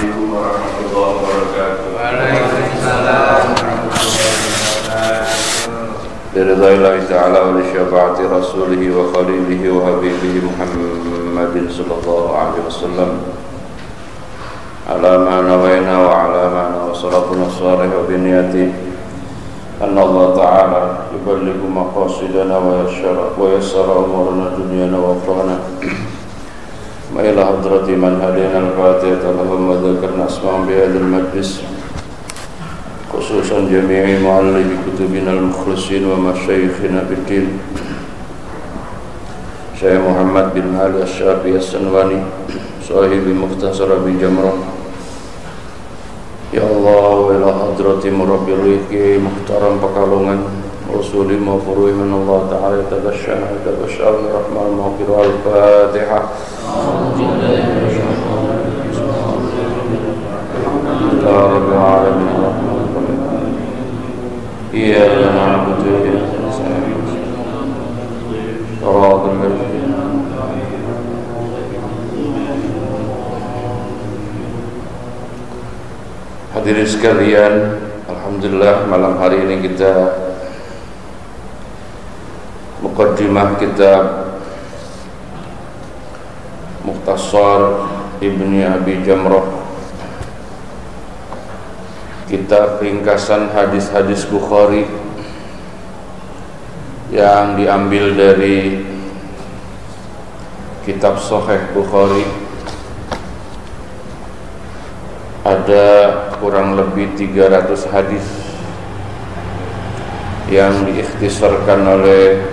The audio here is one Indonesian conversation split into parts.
Assalamualaikum warahmatullahi wabarakatuh. Waalaikumsalam warahmatullahi wabarakatuh. Biridhaillah ta'ala wa li syafa'ati rasulihi wa khalilihi wa habibihi Muhammadin sallallahu alaihi wasallam ala ma nawayna wa ala ma nawasalatuna salih wa biniyati anna Allah ta'ala yuballighu maqasidana wa yassara umurana dunyana wa akhirana ma ila hadrati man hadina al-fatihah lahum wa dhakarna asma'am bihadil majlis khususan jami'i mu'allibi kutubina al-mukhlisin wa masyayikhina bid-din Syekh Muhammad bin Ali Asy-Syafi'i As-Sanwani sahibi Mukhtasar Abi Jamrah. Ya Allah wa ila hadrati murabbil wiki muhtaram Pekalongan Rasuli ma'furuhi min Allah Ta'ala tabashshana rahman ma'fir al-Fatihah. Ya Rabbil Alamin Iyyaka na'budu wa iyyaka nasta'in Shiratal ladzina Hadirin sekalian, alhamdulillah malam hari ini kita muqaddimah kitab Mukhtasar Ibni Abi Jamrah, kitab ringkasan hadis-hadis Bukhari yang diambil dari kitab Sahih Bukhari. Ada kurang lebih 300 hadis yang diikhtisarkan oleh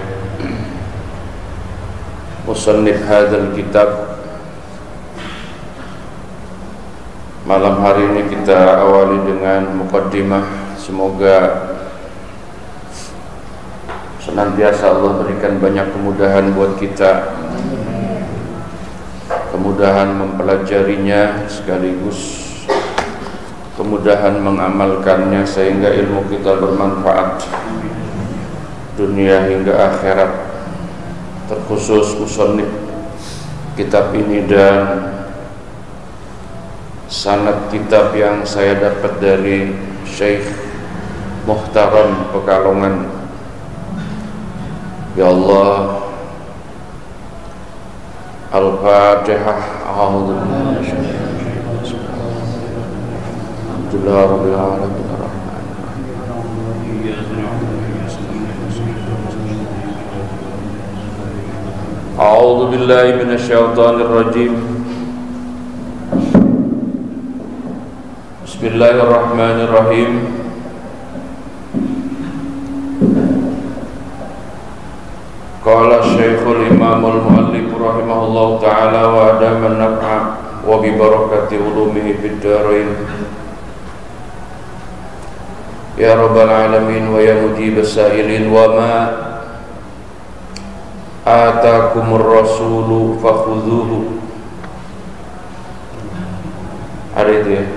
musannif hadzal kitab. Malam hari ini kita awali dengan muqaddimah. Semoga senantiasa Allah berikan banyak kemudahan buat kita, kemudahan mempelajarinya sekaligus kemudahan mengamalkannya sehingga ilmu kita bermanfaat dunia hingga akhirat. Terkhusus musannif kitab ini dan sanad kitab yang saya dapat dari Syekh Muhtaram Pekalongan. Ya Allah, Al-Fatihah. A'udzubillahi minasyaitonir rajim. Alhamdulillah rabbil alamin A'udzu billahi minasyaitonir rajim. Bismillahirrahmanirrahim. Qala Syekhul Imamul Muallif rahimahullahu ta'ala wa adaman naf'a wa bi barakati ulumihi fid dharain. Ya Rabbal Alamin wa ya Mujibas Sa'ilin, wa ma atakumur rasulu fakhudhuhu. Ada itu ya.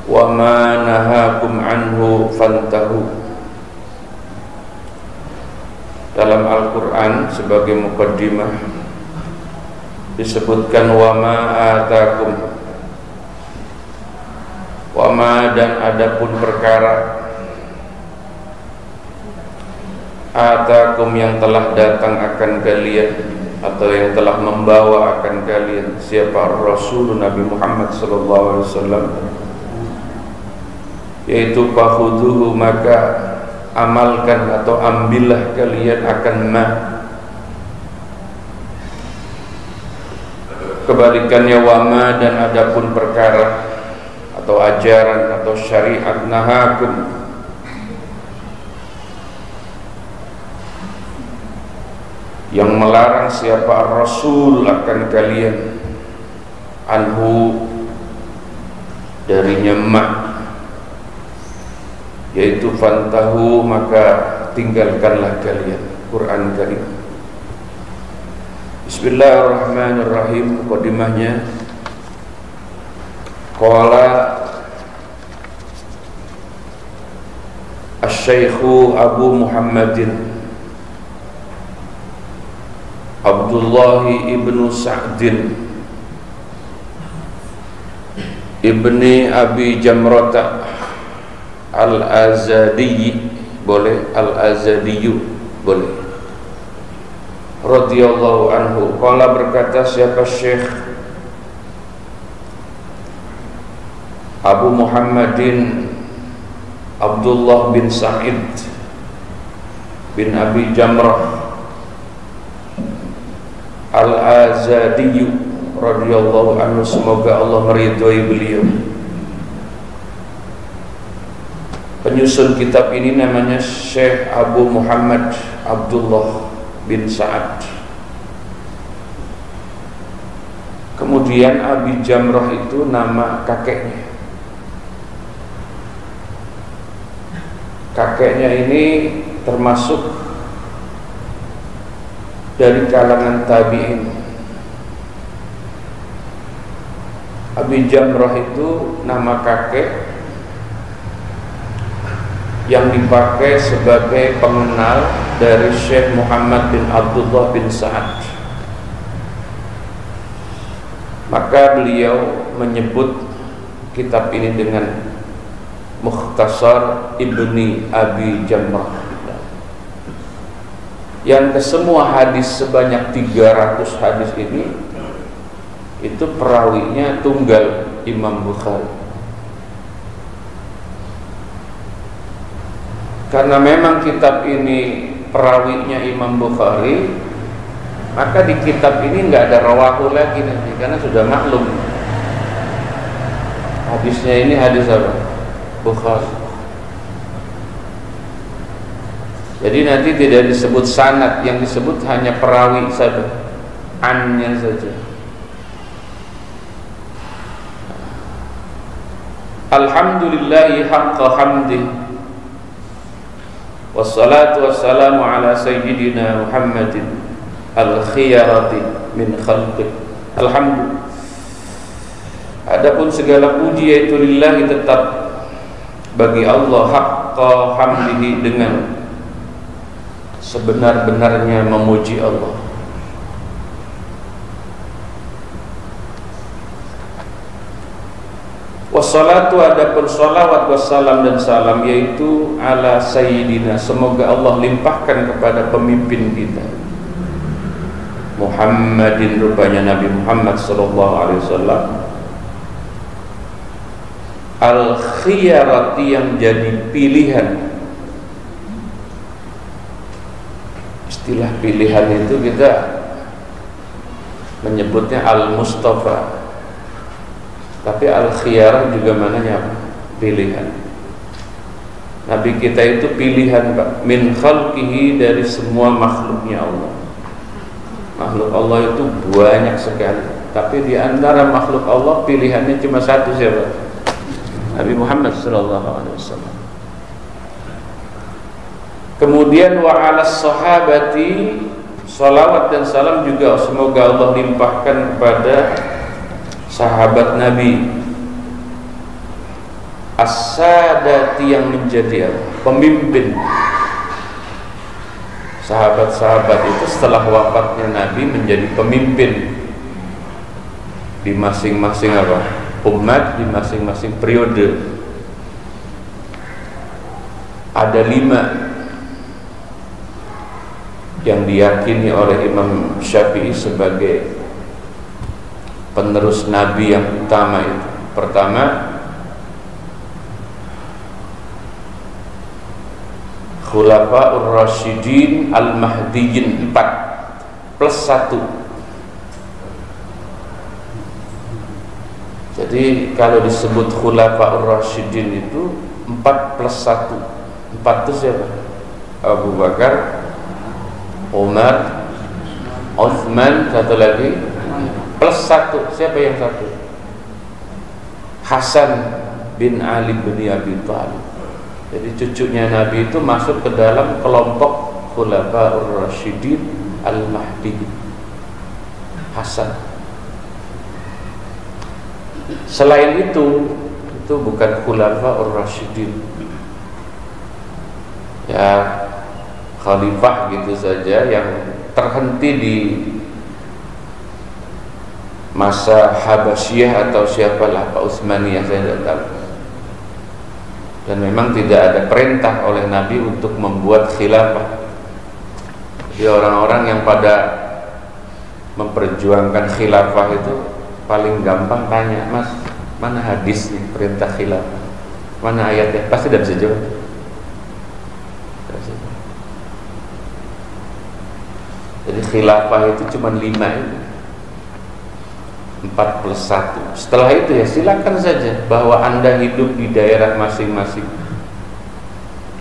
Wa ma nahakum anhu fantahu. Dalam Al-Quran sebagai muqaddimah disebutkan wa ma atakum, wa ma dan adapun perkara, atakum yang telah datang akan kalian atau yang telah membawa akan kalian siapa Rasul Nabi Muhammad sallallahu alaihi wasallam, yaitu fakhuduhu maka amalkan atau ambillah kalian akan ma. Kebalikannya wa ma dan adapun perkara atau ajaran atau syariat nahakum yang melarang siapa Rasul akan kalian anhu darinya ma, yaitu fantahu maka tinggalkanlah kalian. Quran Karim. Bismillahirrahmanirrahim. Muqaddimahnya qala Asy-Syaikhu Abu Muhammadin Abdullah ibnu Sa'din Ibni Abi Jamrata Al-Azadi, boleh, Al-Azadiyu boleh, radhiyallahu anhu, qala berkata siapa Syekh Abu Muhammadin Abdullah bin Sa'id bin Abi Jamrah Al-Azadiyu radhiyallahu anhu, semoga Allah meridhai beliau. Penyusun kitab ini namanya Syekh Abu Muhammad Abdullah bin Sa'ad. Kemudian Abi Jamrah itu nama kakeknya. Kakeknya ini termasuk dari kalangan tabi'in. Abi Jamrah itu nama kakek yang dipakai sebagai pengenal dari Syekh Muhammad bin Abdullah bin Sa'ad. Maka beliau menyebut kitab ini dengan Mukhtasar Ibni Abi Jamrah, yang kesemua hadis sebanyak 300 hadis ini itu perawinya tunggal Imam Bukhari. Karena memang kitab ini perawinya Imam Bukhari, maka di kitab ini nggak ada rawahu lagi nanti, karena sudah maklum hadisnya ini hadis apa? Bukhari. Jadi nanti tidak disebut sanad, yang disebut hanya perawi saja, annya saja. Alhamdulillahi haqqa hamdih, wassalatu wassalamu ala sayyidina Muhammadin al-khiyarati min khalqih. Alhamdulillah, adapun segala puji yaitu lillahi, tetap bagi Allah, haqqa hamdihi, dengan sebenar-benarnya memuji Allah. Wassalatu, adapun salawat wassalam dan salam yaitu ala sayyidina, semoga Allah limpahkan kepada pemimpin kita Muhammadin, rupanya Nabi Muhammad sallallahu alaihi wasallam, al-khiyarati, yang jadi pilihan. Istilah pilihan itu kita menyebutnya al-Mustafa, tapi al-khiyarah juga maknanya apa? Pilihan. Nabi kita itu pilihan, Pak, min khalqihi, dari semua makhluknya Allah. Makhluk Allah itu banyak sekali, tapi di antara makhluk Allah pilihannya cuma satu, siapa? Nabi Muhammad SAW. Kemudian wa ala sahabati, salawat dan salam juga semoga Allah limpahkan kepada sahabat Nabi as-sadati, yang menjadi pemimpin. Sahabat-sahabat itu setelah wafatnya Nabi menjadi pemimpin di masing-masing umat, di masing-masing periode. Ada 5 yang diyakini oleh Imam Syafi'i sebagai penerus Nabi yang utama itu. Pertama, Khulafaur Rasyidin Al-Mahdiyyin, 4 plus 1. Jadi kalau disebut Khulafaur Rasyidin itu 4 plus 1. 4 itu siapa? Abu Bakar, Umar, Uthman, satu lagi, plus 1. Siapa yang satu? Hasan bin Ali bin Abi Thalib. Jadi cucunya Nabi itu masuk ke dalam kelompok Khulafaur Rasyidin Al-Mahdiyyin, Hasan. Selain itu bukan Khulafaur Rasyidin, ya khalifah gitu saja, yang terhenti di masa Habasyah atau siapalah, Pak Utsmaniyah, saya tidak tahu. Dan memang tidak ada perintah oleh Nabi untuk membuat khilafah. Jadi orang-orang yang pada memperjuangkan khilafah itu paling gampang tanya, Mas, mana hadisnya perintah khilafah? Mana ayatnya? Pasti tidak bisa jawab. Jadi khilafah itu cuma 5 itu, 4+1. Setelah itu ya silakan saja bahwa Anda hidup di daerah masing-masing,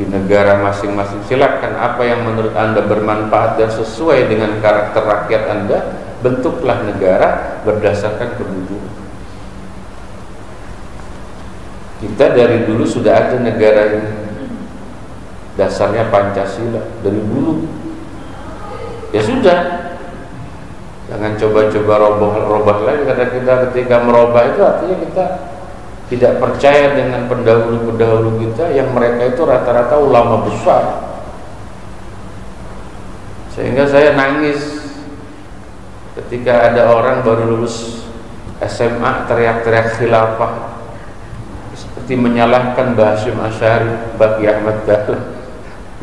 di negara masing-masing. Silakan apa yang menurut Anda bermanfaat dan sesuai dengan karakter rakyat Anda, bentuklah negara berdasarkan kebutuhan. Kita dari dulu sudah ada negara ini, dasarnya Pancasila dari dulu. Ya sudah, jangan coba-coba robah lagi, karena kita ketika merubah itu artinya kita tidak percaya dengan pendahulu-pendahulu kita yang mereka itu rata-rata ulama besar. Sehingga saya nangis ketika ada orang baru lulus SMA teriak-teriak khilafah, seperti menyalahkan Mbah Hasyim Asy'ari, Mbah Ki Ahmad Dahlan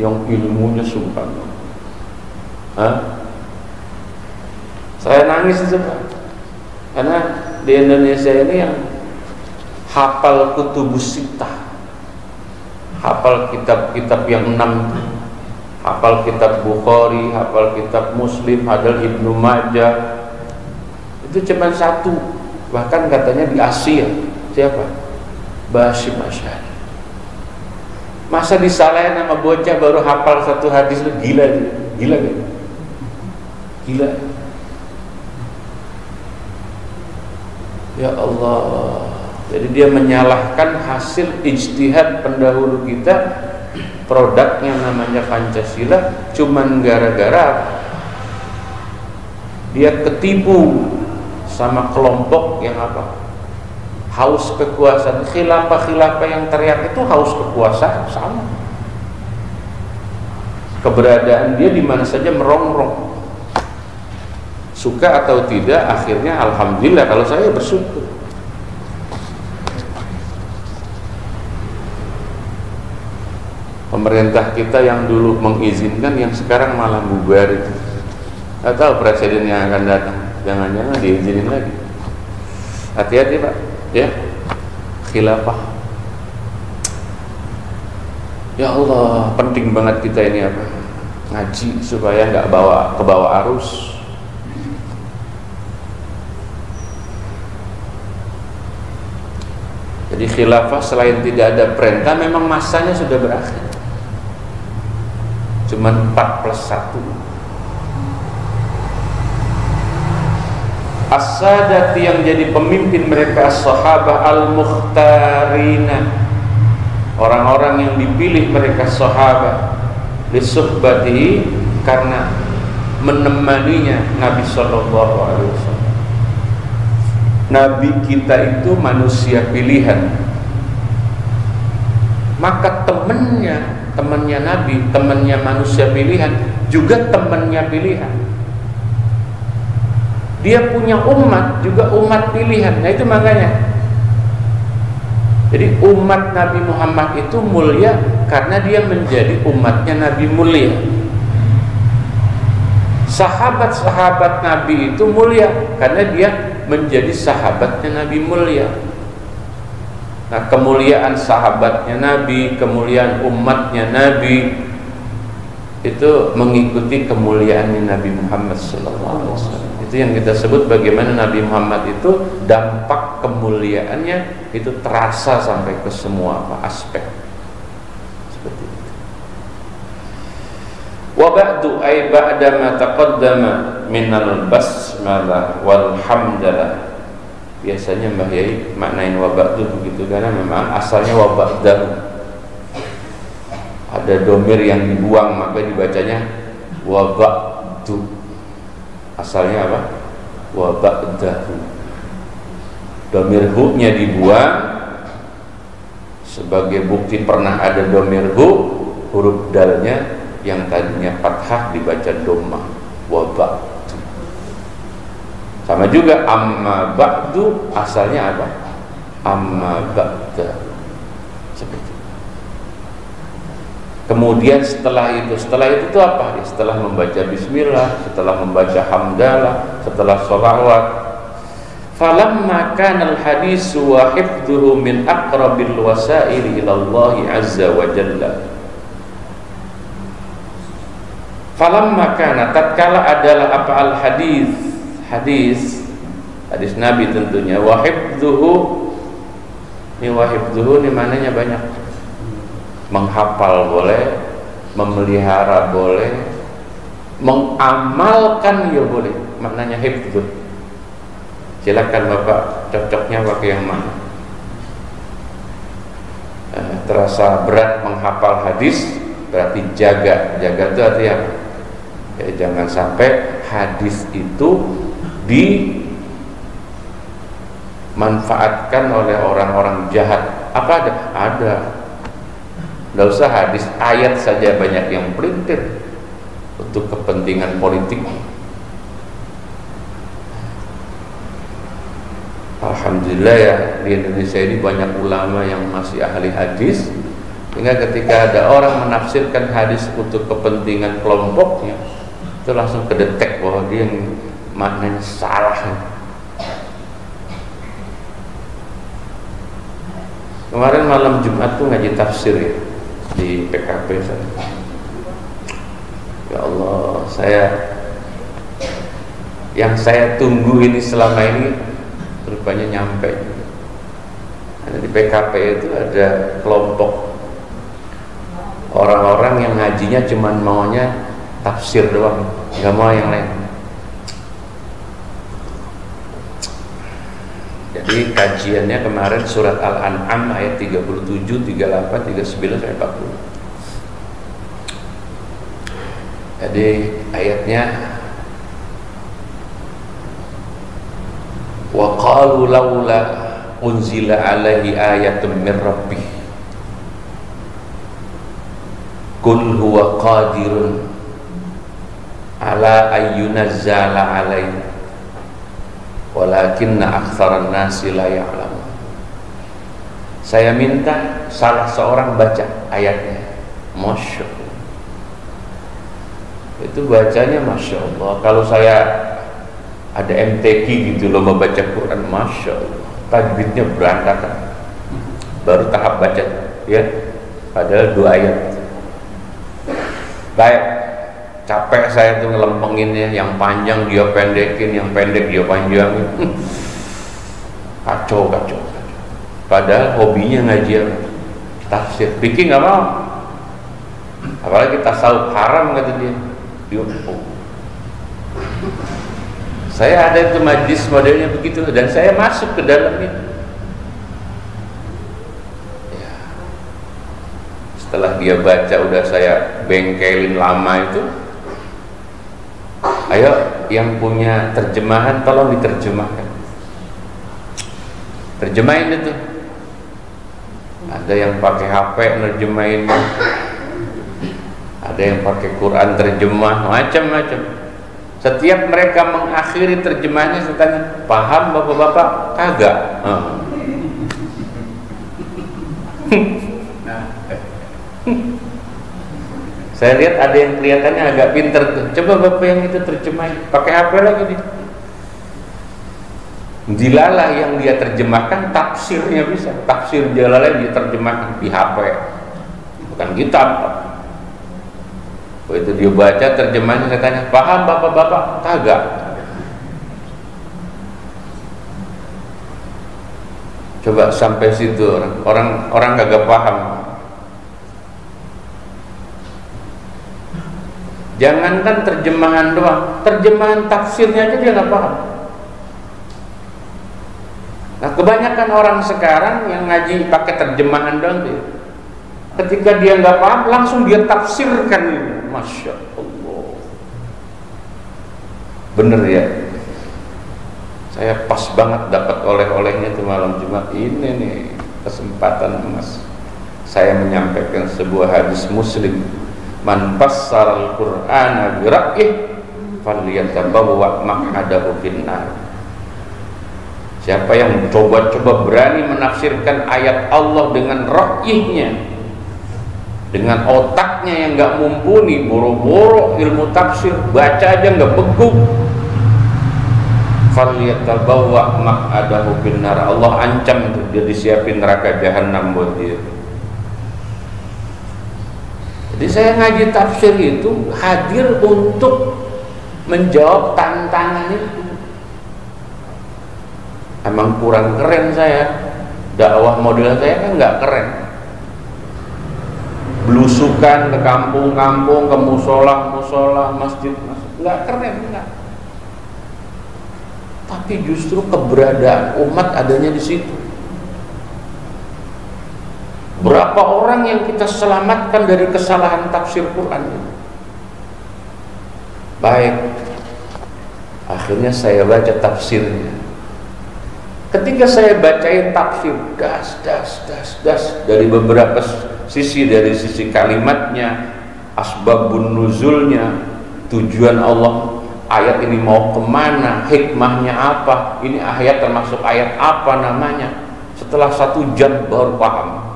yang ilmunya sumpah. Saya nangis itu Pak, karena di Indonesia ini yang hafal kutubus sittah, hafal kitab-kitab yang 6, hafal kitab Bukhari, hafal kitab Muslim, hafal Ibnu Majah, itu cuma 1. Bahkan katanya di Asia, siapa? Mbah Hasyim Asy'ari. Masa disalahin sama bocah baru hafal 1 hadis, lu gila gitu. Gila gitu. Gila. Ya Allah. Jadi dia menyalahkan hasil ijtihad pendahulu kita, produknya namanya Pancasila, cuman gara-gara dia ketipu sama kelompok yang apa? Haus kekuasaan. Khilafah-khilafah yang teriak itu haus kekuasaan, sama. Keberadaan dia di mana saja merongrong. Suka atau tidak, akhirnya alhamdulillah kalau saya bersyukur. Pemerintah kita yang dulu mengizinkan, yang sekarang malah bubar itu. Nggak tahu presiden yang akan datang, jangan-jangan diizinin lagi. Hati-hati Pak, ya. Khilafah. Ya Allah, penting banget kita ini apa? Ngaji supaya nggak kebawa arus. Jadi khilafah selain tidak ada perintah, memang masanya sudah berakhir. Cuman 4+1. As-sadati yang jadi pemimpin mereka as-sahabah al-mukhtarina, orang-orang yang dipilih mereka sahabat, lisuhbatihi, karena menemaninya Nabi sallallahu alaihi wasallam. Nabi kita itu manusia pilihan, maka temannya Nabi, temannya manusia pilihan, juga temannya pilihan. Dia punya umat, juga umat pilihan. Nah itu makanya, jadi umat Nabi Muhammad itu mulia karena dia menjadi umatnya Nabi mulia. Sahabat-sahabat Nabi itu mulia karena dia menjadi sahabatnya Nabi mulia. Nah, kemuliaan sahabatnya Nabi, kemuliaan umatnya Nabi itu mengikuti kemuliaannya Nabi Muhammad SAW. Itu yang kita sebut bagaimana Nabi Muhammad itu dampak kemuliaannya itu terasa sampai ke semua aspek. Seperti itu. Wa ba'du ay ba'da ma taqaddama minal basmalah wal hamdalah. Biasanya Mbah Yai maknain wa ba'du begitu karena memang asalnya wa ba'dahu. Ada domir yang dibuang maka dibacanya wa ba'du. Asalnya apa? Wa ba'dahu. Domir hu-nya dibuang sebagai bukti pernah ada domir hu, huruf dalnya yang tadinya fathah dibaca dhammah wa ba'du. Sama juga amma ba'du asalnya apa? Amma ba'da. Seperti itu. Kemudian setelah itu tuh apa? Setelah membaca bismillah, setelah membaca hamdalah, setelah sholawat. Falamma kana al-hadisu wa hifdhuhu min aqrabil wasaili ila Allah azza wa jalla. Falamma kana, tatkala adalah apa hadis Nabi tentunya, wa hifdhuhu ini maknanya banyak. Menghafal boleh, memelihara boleh, mengamalkan ya boleh. Maknanya hifdzuh. Silakan Bapak cocoknya pakai yang mana? Terasa berat menghafal hadis, berarti jaga itu artinya ya, jangan sampai hadis itu dimanfaatkan oleh orang-orang jahat. Apa ada? Nggak usah hadis, ayat saja banyak yang pelintir untuk kepentingan politik. Alhamdulillah ya, di Indonesia ini banyak ulama yang masih ahli hadis, sehingga ketika ada orang menafsirkan hadis untuk kepentingan kelompoknya, itu langsung kedetek bahwa dia yang maknanya salah. Kemarin malam Jumat tuh ngaji tafsir ya di PKP sana. Ya Allah, yang saya tunggu ini selama ini rupanya nyampe. Ada di PKP itu ada kelompok orang-orang yang ngajinya cuman maunya tafsir doang, nggak mau yang lain. Jadi kajiannya kemarin surat Al-An'am ayat 37, 38, 39 sampai 40. Jadi ayatnya wa qalu laula unzila alaihi ayatun min rabbih qul huwa qadirun ala ayyunazzala alaihi walakinna aktsaran nasi la ya'lamun. Saya minta salah seorang baca ayatnya. Masya Allah. Itu bacanya Masya Allah. Kalau saya ada MTQ gitu loh membaca Quran, Masya Allah, tajwidnya berantakan. Baru tahap baca ya, padahal 2 ayat. Baik, capek saya tuh ngelempenginnya, yang panjang dia pendekin, yang pendek dia panjangin. Kacau. Padahal hobinya ngaji tafsir, pikir nggak mau. Apalagi tasawuf haram kata dia. Saya ada itu majlis modelnya begitu dan saya masuk ke dalamnya. Ya. Setelah dia baca udah saya bengkelin lama itu. Ayo yang punya terjemahan tolong diterjemahkan. Terjemahin itu. Ada yang pakai HP nerjemahin. Ada yang pakai Quran terjemah, macam-macam. Setiap mereka mengakhiri terjemahnya saya tanya, paham bapak-bapak? Kagak. Saya lihat ada yang kelihatannya agak pinter tuh. Coba bapak yang itu terjemahin, pakai HP lagi nih. Dilalah yang dia terjemahkan tafsirnya bisa. Tafsir Jalalain dia terjemahkan di HP, bukan kitab. Begitu dia baca terjemahannya saya tanya, paham bapak-bapak? Kagak. Coba sampai situ orang kagak paham. Jangankan terjemahan doang, terjemahan tafsirnya aja dia nggak paham. Nah kebanyakan orang sekarang yang ngaji pakai terjemahan doang dia. Ketika dia nggak paham langsung dia tafsirkan ini. Masya Allah. Bener ya. Saya pas banget dapat oleh-olehnya tuh malam Jumat ini nih, kesempatan emas. Saya menyampaikan sebuah hadis Muslim. Man fassara al-Qur'ana bi ra'ih falyatabawwa maq'adahu finnar. Siapa yang coba-coba berani menafsirkan ayat Allah dengan ra'yihnya, dengan otaknya yang nggak mumpuni, boro-boro ilmu tafsir, baca aja nggak beguk, falyatabawwa maq'adahu finnar. Allah ancam itu, dia disiapin neraka jahanam buat dia. Jadi saya ngaji tafsir itu hadir untuk menjawab tantangan itu. Emang kurang keren saya, dakwah model saya kan nggak keren, belusukan ke kampung-kampung, ke musola, masjid, nggak keren, nggak. Tapi justru keberadaan umat adanya di situ. Berapa orang yang kita selamatkan dari kesalahan tafsir Quran? Baik, akhirnya saya baca tafsirnya. Ketika saya bacain tafsir das dari beberapa sisi, dari sisi kalimatnya, asbabun nuzulnya, tujuan Allah ayat ini mau kemana, hikmahnya apa, ini ayat termasuk ayat apa namanya. Setelah 1 jam baru paham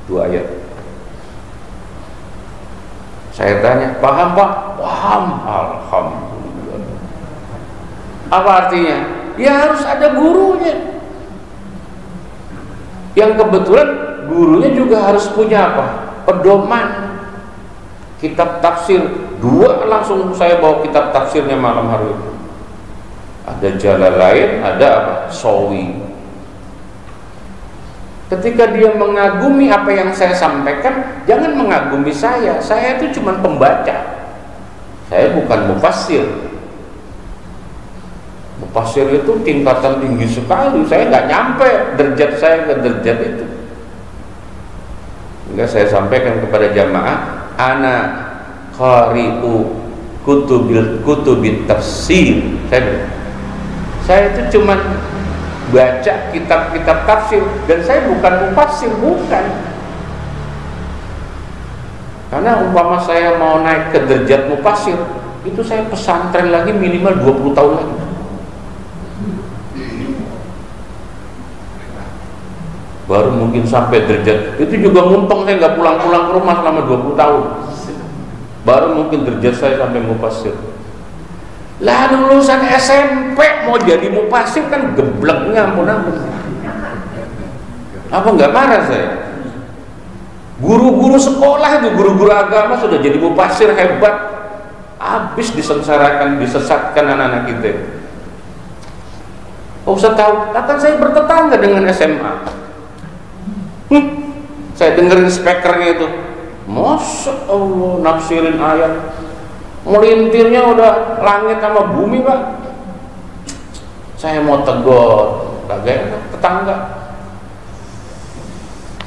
2 ayat. Saya tanya, paham Pak? Paham, alhamdulillah. Apa artinya? Ya harus ada gurunya, yang kebetulan gurunya juga harus punya apa? Pedoman. Kitab tafsir 2 langsung saya bawa kitab tafsirnya malam hari itu. Ada Jalalain, ada apa? Sawi. Ketika dia mengagumi apa yang saya sampaikan, jangan mengagumi saya. Saya itu cuma pembaca. Saya bukan mufassir. Mufassir itu tingkatan tinggi sekali. Saya nggak nyampe derajat saya ke derajat itu. Enggak, saya sampaikan kepada jamaah, ana qari'u kutubit tafsir. Saya itu cuma baca kitab-kitab tafsir, dan saya bukan mufassir, bukan. Karena umpama saya mau naik ke derajat mufassir, itu saya pesantren lagi minimal 20 tahun lagi. Baru mungkin sampai derajat itu, juga mumpung saya nggak pulang-pulang ke rumah selama 20 tahun. Baru mungkin derajat saya sampai mufassir. Lah lulusan SMP mau jadi mufassir kan gebleknya ampun-ampun. Apa nggak marah saya? Guru-guru sekolah itu, guru-guru agama sudah jadi mufassir hebat, habis disengsarakan, disesatkan anak-anak kita. Oh, usah tahu, kan saya bertetangga dengan SMA. Saya dengerin speakernya itu, Masya Allah, nafsirin ayat, melintirnya udah langit sama bumi Pak. Saya mau tegur, kagak tetangga.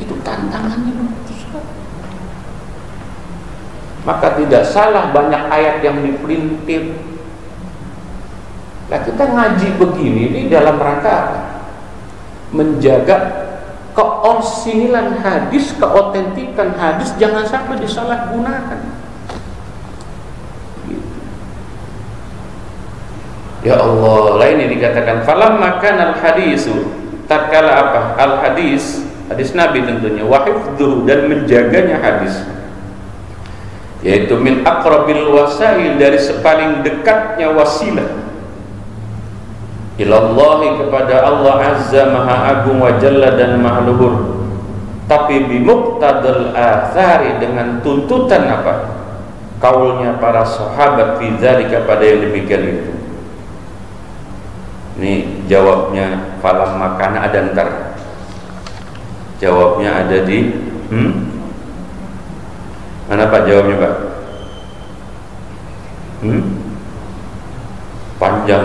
Itu tantangannya. Maka tidak salah banyak ayat yang dipelintir. Nah, kita ngaji begini ini dalam rangka apa? Menjaga keoriginalan hadis, keotentikan hadis jangan sampai disalahgunakan. Ya Allah, lain ini dikatakan falam makan al hadisu, tatkala apa? Al hadis, hadis Nabi tentunya, wa hifdzuhu, dan menjaganya hadis, yaitu min aqrabil wasail, dari sepaling dekatnya wasilah, ilallahi, kepada Allah azza maha agung wa jalla dan maha luhur, tapi bimuqtadal athari, dengan tuntutan apa? Kaulnya para sahabat fi dzalika, pada yang demikian itu. Ini jawabnya falam makana, ada ntar jawabnya ada di mana Pak jawabnya Pak? Panjang,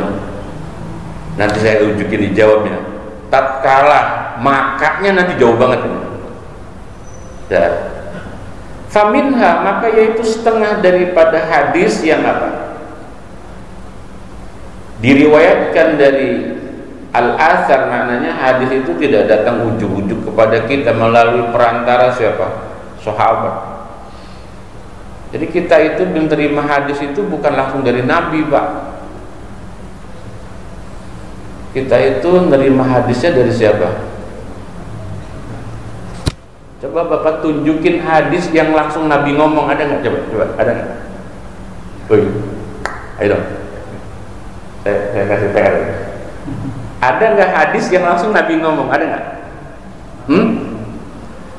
nanti saya unjukin di jawabnya. Tatkala, makanya nanti jauh banget ini. Dah. Faminha, maka yaitu setengah daripada hadis yang apa? Diriwayatkan dari al-athar, maknanya hadis itu tidak datang ujuk-ujuk kepada kita melalui perantara siapa? Sahabat. Jadi kita itu menerima hadis itu bukan langsung dari Nabi Pak. kita itu nerima hadisnya dari siapa? Coba Bapak tunjukin hadis yang langsung Nabi ngomong, ada nggak? Coba, ada nggak? Ayo dong, saya kasih PR. Ada nggak hadis yang langsung Nabi ngomong? Ada nggak?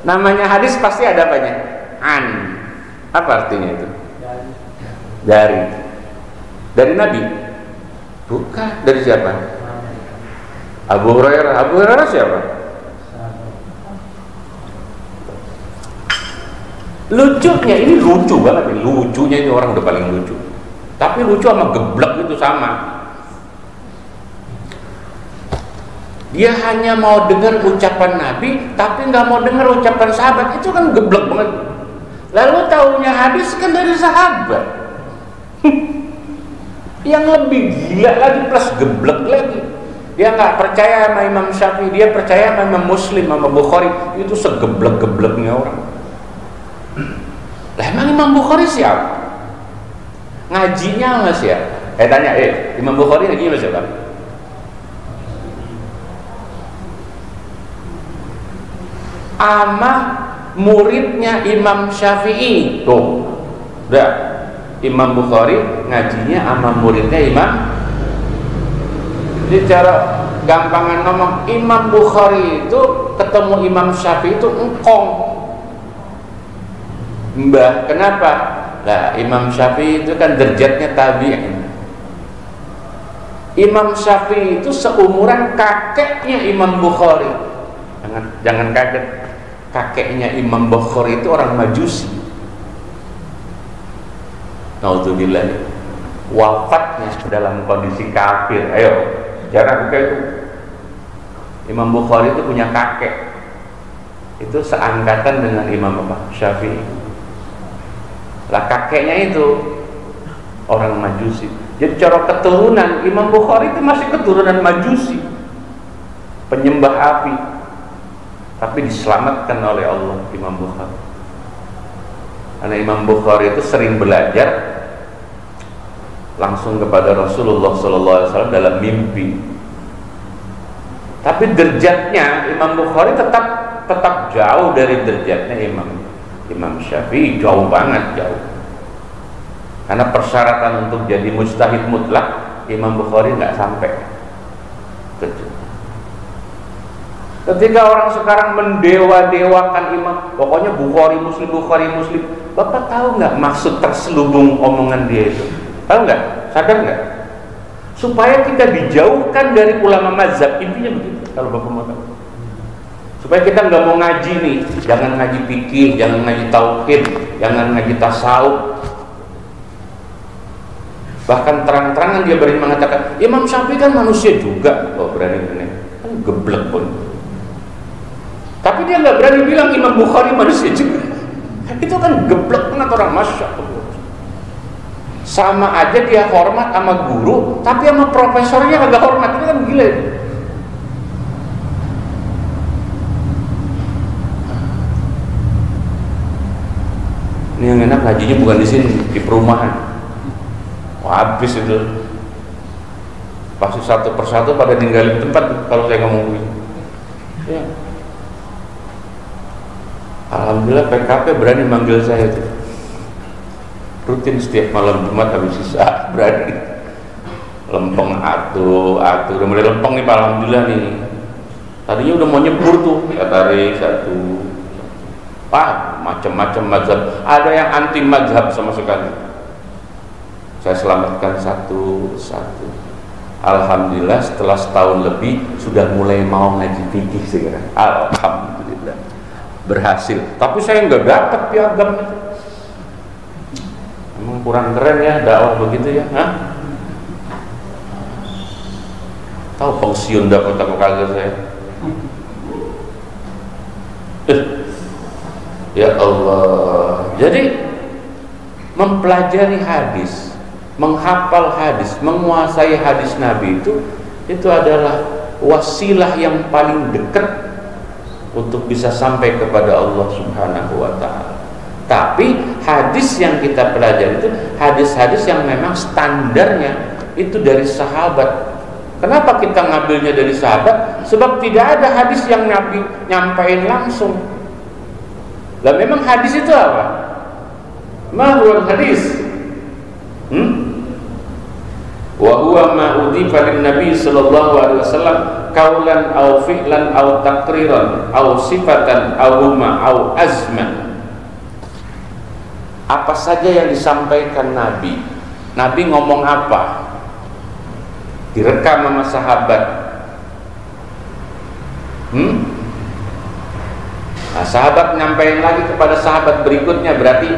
Namanya hadis pasti ada apanya? An. Apa artinya itu? Dari Nabi? Bukan. Dari siapa? Abu Hurairah. Abu Hurairah siapa? Lucunya, ini lucu banget. Lucunya ini orang udah paling lucu. Tapi lucu sama geblek itu sama. Dia hanya mau dengar ucapan Nabi, tapi nggak mau dengar ucapan sahabat. Itu kan geblek banget. Lalu taunya hadis kan dari sahabat. Yang lebih gila lagi plus geblek lagi. Dia nggak percaya sama Imam Syafi'i, dia percaya sama Imam Muslim, sama Bukhari. Itu segeblek-gebleknya orang. Lah emang Imam Bukhari siapa? Ngajinya sama siapa? Tanya, Imam Bukhari ngajinya sama siapa? Ama muridnya Imam Syafi'i. Tuh, udah. Imam Bukhari ngajinya sama muridnya Imam. Jadi cara gampangan ngomong, Imam Bukhari itu ketemu Imam Syafi'i itu engkong. Mbah, kenapa? Lah Imam Syafi'i itu kan derajatnya tabi'in. Imam Syafi'i itu seumuran kakeknya Imam Bukhari. Jangan kaget, kakeknya Imam Bukhari itu orang Majusi. Naudzubillah, wafatnya dalam kondisi kafir. Ayo, jangan buka itu. Imam Bukhari itu punya kakek, itu seangkatan dengan Imam Syafi'i. Lah kakeknya itu orang Majusi. Jadi cara keturunan Imam Bukhari itu masih keturunan Majusi, penyembah api, tapi diselamatkan oleh Allah Imam Bukhari. Karena Imam Bukhari itu sering belajar langsung kepada Rasulullah SAW dalam mimpi. Tapi derajatnya Imam Bukhari tetap jauh dari derajatnya Imam Syafi'i, jauh banget, jauh. Karena persyaratan untuk jadi mujtahid mutlak Imam Bukhari nggak sampai. Ketika orang sekarang mendewa-dewakan imam, pokoknya Bukhari Muslim, Bapak tahu nggak maksud terselubung omongan dia itu? Tahu nggak? Sadar nggak? Supaya kita dijauhkan dari ulama mazhab, intinya begitu. Kalau Bapak mau tahu, supaya kita nggak mau ngaji nih, jangan ngaji fikih, jangan ngaji tauhid, jangan ngaji tasawuf. Bahkan terang-terangan dia berani mengatakan Imam Syafi'i kan manusia juga. Oh, berani kan geblek pun. Tapi dia nggak berani bilang Imam Bukhari manusia juga. Itu kan geblek banget orang, Masya Allah. Sama aja dia hormat sama guru, tapi sama profesornya kagak hormat. Itu kan gila. Ini yang enak ngajinya bukan di sini, di perumahan. Wah, habis itu. Pasti satu persatu pada ninggalin tempat kalau saya ngomong begini. Ya. Alhamdulillah PKP berani manggil saya tuh. Rutin setiap malam Jumat habis sisa berani. Lempeng udah mulai lempeng nih Pak, alhamdulillah nih. Tadinya udah mau nyebur tuh, ya tarik satu. Pak, macam-macam mazhab. Ada yang anti mazhab sama sekali. Saya selamatkan satu-satu. Alhamdulillah setelah setahun lebih sudah mulai mau ngaji fikih sekarang. Alhamdulillah berhasil. Tapi saya nggak dapat piagam. Emang kurang keren ya dakwah begitu ya? Hah? Tahu pensiun dapat apa kagak saya? Ya Allah. Jadi mempelajari hadis, menghafal hadis, menguasai hadis Nabi itu adalah wasilah yang paling dekat untuk bisa sampai kepada Allah Subhanahu wa ta'ala. Tapi hadis yang kita pelajari itu hadis-hadis yang memang standarnya itu dari sahabat Kenapa kita ngambilnya dari sahabat? Sebab tidak ada hadis yang Nabi nyampain langsung. Lah memang hadis itu apa? Ma huwa hadis? Wa huwa ma udhifa lin Nabi sallallahu alaihi wasallam qaulan aw fi'lan aw taqriran aw sifatan aw huma aw azman. Apa saja yang disampaikan Nabi. Nabi ngomong apa? Direkam sama sahabat. Nah, sahabat nyampaikan lagi kepada sahabat berikutnya, berarti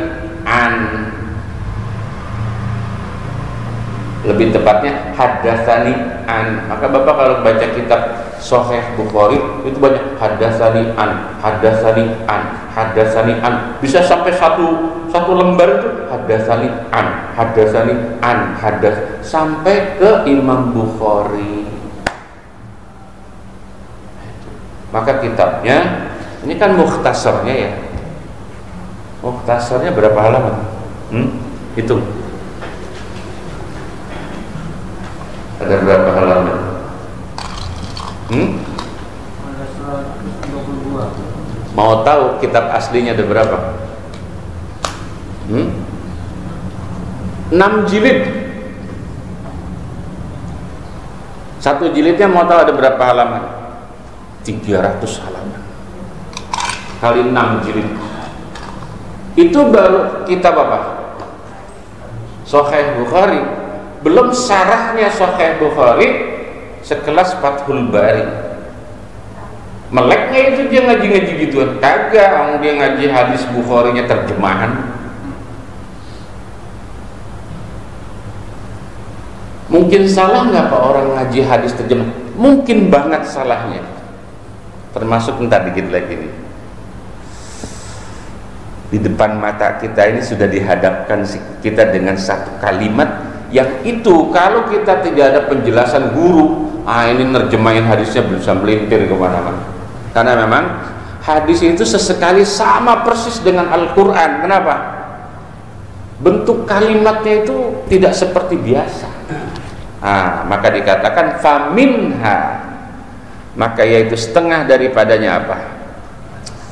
lebih tepatnya hadatsani an. Maka Bapak kalau baca kitab Sahih Bukhari itu banyak hadatsani an, hadatsani an, hadatsani an. Bisa sampai satu lembar itu hadatsani an, hadatsani an, hadas sampai ke Imam Bukhari. Maka kitabnya ini kan mukhtasarnya ya. Mukhtasarnya berapa halaman? Hitung. Ada berapa halaman? Ada 122. Mau tahu kitab aslinya ada berapa? 6 jilid. Satu jilidnya mau tahu ada berapa halaman? 300 halaman kali 6 jilid. Itu baru kitab apa? Sahih Bukhari. Belum syarahnya Sahih Bukhari sekelas Fathul Bari. Meleknya itu dia ngaji-ngaji gituan. Kagak, dia ngaji hadis Bukharinya terjemahan. Mungkin salah nggak Pak orang ngaji hadis terjemahan? Mungkin banget salahnya. Termasuk entar dikit lagi nih. Di depan mata kita ini sudah dihadapkan kita dengan satu kalimat yang itu kalau kita tidak ada penjelasan guru, ini nerjemahin hadisnya bisa melintir kemana-mana. Karena memang hadis itu sesekali sama persis dengan Al-Quran. Kenapa? Bentuk kalimatnya itu tidak seperti biasa. Maka dikatakan faminha, maka yaitu setengah daripadanya apa?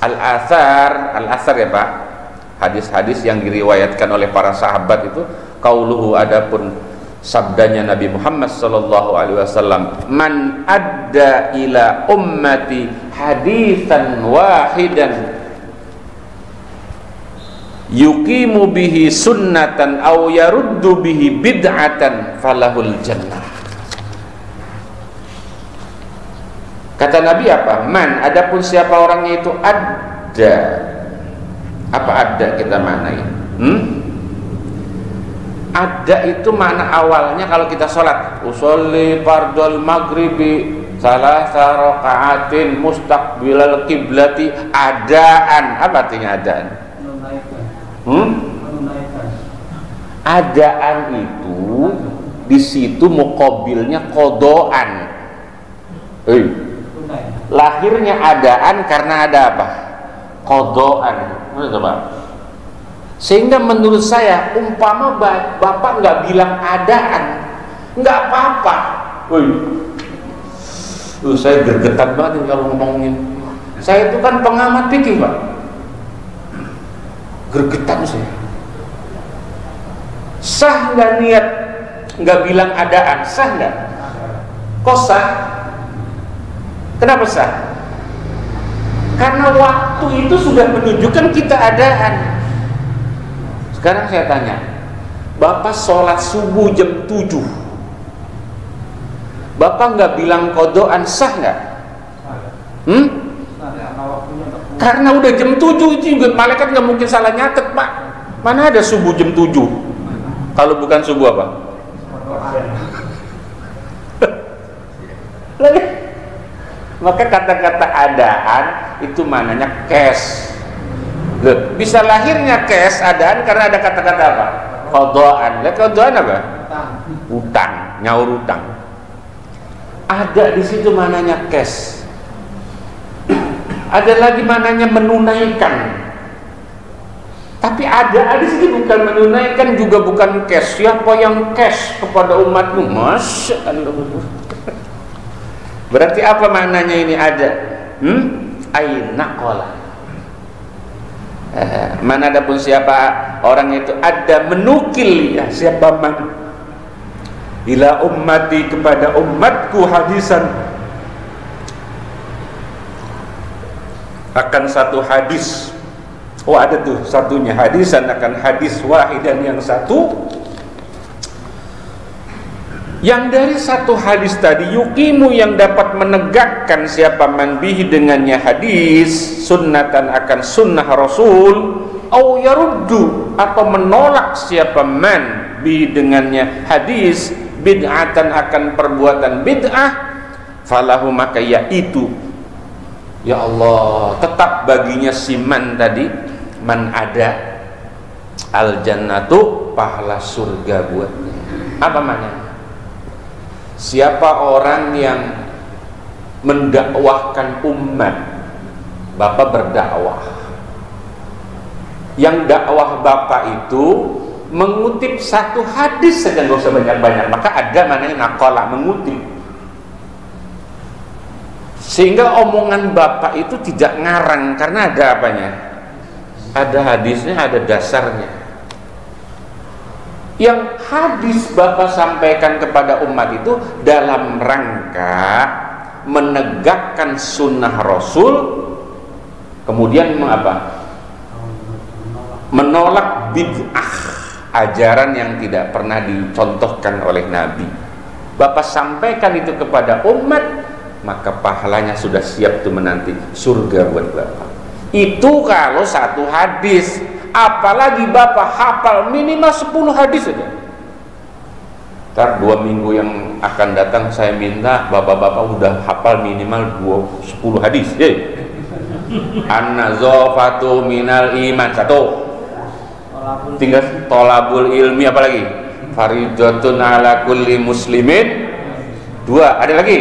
Al-athar ya Pak, hadis-hadis yang diriwayatkan oleh para sahabat itu. Qauluhu, adapun sabdanya Nabi Muhammad sallallahu alaihi wasallam, man adda ila ummati haditsan wahidan yuqimu bihi sunnatan aw yaruddu bihi bid'atan falahul jannah. Kata Nabi apa? Man, adapun siapa orangnya itu ada. Apa ada kita manai? Ada itu mana awalnya kalau kita sholat, usolli fardul maghribi salasa raka'atin mustaqbilal kiblati, adaan. Apa artinya adaan? Adaan itu di situ muqabilnya qodoan. Lahirnya adaan karena ada apa? Qodoan. Sehingga menurut saya umpama Bapak nggak bilang adaan, nggak apa-apa. Saya gergetan banget kalau ngomongin. Saya itu kan pengamat fikih Pak. Gergetan saya. Sah nggak niat nggak bilang adaan? Sah nggak? Kok sah? Kenapa sah? Karena waktu itu sudah menunjukkan kita adaan. Sekarang saya tanya, Bapak sholat subuh jam 7, Bapak nggak bilang kodoan, sah nggak? Karena udah jam 7 itu juga malaikat nggak mungkin salah nyatet Pak. Mana ada subuh jam 7? Kalau bukan subuh apa? Maka kata-kata adaan itu mananya cash. Bisa lahirnya cash adaan karena ada kata-kata apa? Qodoan. Qodoan apa? Utang, nyaur utang. Ada di situ mananya cash. Ada lagi mananya menunaikan. Tapi ada di sini bukan menunaikan juga bukan cash. Siapa yang cash kepada umatmu? Masya Allah. Berarti apa maknanya ini ada? Ainaqala. Man adapun siapa orang itu ada menukil ya, siapa man ila ummati kepada umatku hadisan akan satu hadis. Oh ada tuh satunya, hadisan akan hadis wahidan yang satu, yang dari satu hadis tadi yukimu yang dapat menegakkan siapa man bihi dengannya hadis sunnatan akan sunnah Rasul, au yaruddu atau menolak siapa man bihi dengannya hadis bid'atan akan perbuatan bid'ah, falahu maka yaitu ya Allah tetap baginya si man tadi, man ada al jannatu pahala surga buatnya. Apa maknanya? Siapa orang yang mendakwahkan umat, Bapak berdakwah, yang dakwah Bapak itu mengutip satu hadis saja, nggak usah banyak-banyak, maka ada maknanya naqala, mengutip, sehingga omongan Bapak itu tidak ngarang karena ada apanya, ada hadisnya, ada dasarnya. Yang hadis Bapak sampaikan kepada umat itu dalam rangka menegakkan sunnah Rasul, kemudian apa? Menolak bid'ah, ajaran yang tidak pernah dicontohkan oleh Nabi. Bapak sampaikan itu kepada umat, maka pahalanya sudah siap tuh menanti surga buat Bapak. Itu kalau satu hadis, apalagi Bapak hafal minimal 10 hadis saja. Ntar 2 minggu yang akan datang saya minta Bapak-bapak udah hafal minimal 10 hadis. An-nazafatu minal iman, 1. Tinggal tolabul ilmi, apa lagi? Faridatun ala kulli muslimin. 2, ada lagi?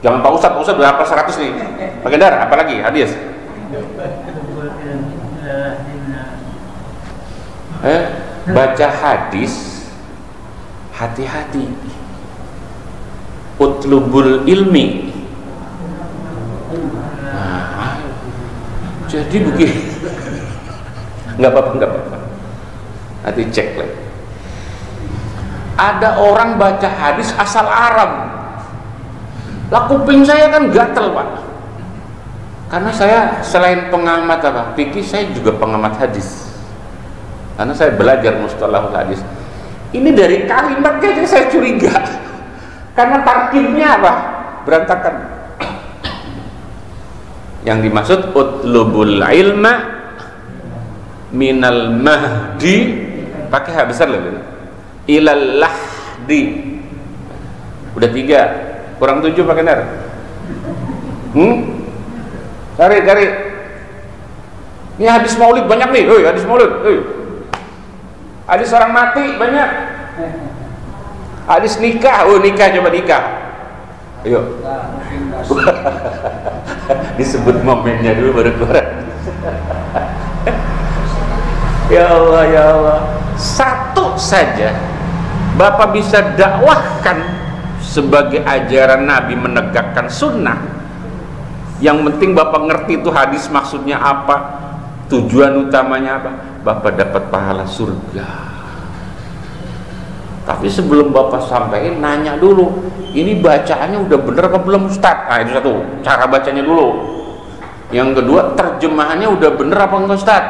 Jangan Pak Ustadz udah hafal 100 nih. Pak Gendar, apa lagi hadis? Baca hadis, hati-hati. Utlubul ilmi. Jadi begini. Nggak apa-apa. Nanti cek lagi. Ada orang baca hadis asal Arab. Lah kuping saya kan gatel, Pak. Karena saya selain pengamat fikih, saya juga pengamat hadis. Karena saya belajar mustalahul hadis. Ini dari kalimatnya aja saya curiga. Karena tarkibnya apa? Berantakan. Yang dimaksud utlubul ilma minal mahdi, pakai H besar loh, ilal lahdi. Udah 3, kurang 7 pakai nar. Cari. Ini hadis maulid banyak nih, hadis maulid. Hadis orang mati banyak. Hadis nikah, nikah, coba nikah. Ayo. Disebut momennya dulu baru keluar. Ya Allah. Satu saja Bapak bisa dakwahkan sebagai ajaran Nabi menegakkan sunnah. Yang penting Bapak ngerti itu hadis maksudnya apa, tujuan utamanya apa, Bapak dapat pahala surga. Tapi sebelum Bapak sampaikan, nanya dulu, ini bacaannya udah bener apa belum Ustaz? Nah itu satu, cara bacanya dulu. Yang kedua, terjemahannya udah bener apa enggak Ustaz?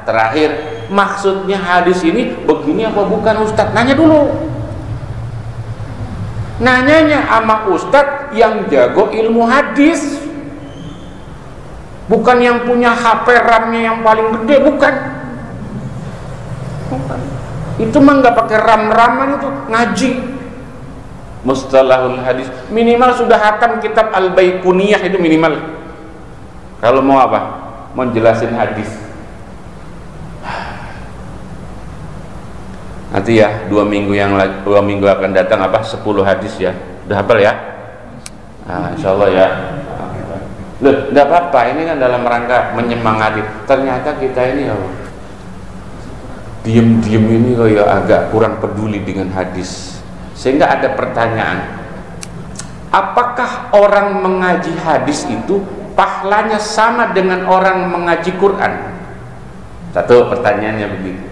Terakhir, maksudnya hadis ini begini apa bukan Ustaz? Nanya dulu. Nanyanya sama Ustaz yang jago ilmu hadis, bukan yang punya HP RAM-nya yang paling gede, bukan. Itu mah nggak pakai RAM-raman, itu ngaji mustalahul hadis minimal sudah hatam kitab Al-Baiquniyah, itu minimal kalau mau apa, mau jelasin hadis. Nanti ya 2 minggu akan datang 10 hadis ya, udah hafal ya? Nah, insyaallah ya. Loh, enggak apa-apa, ini kan dalam rangka menyemangati. Ternyata kita ini diem-diem ini agak kurang peduli dengan hadis. Sehingga ada pertanyaan, apakah orang mengaji hadis itu pahalanya sama dengan orang mengaji Quran? Satu, pertanyaannya begitu.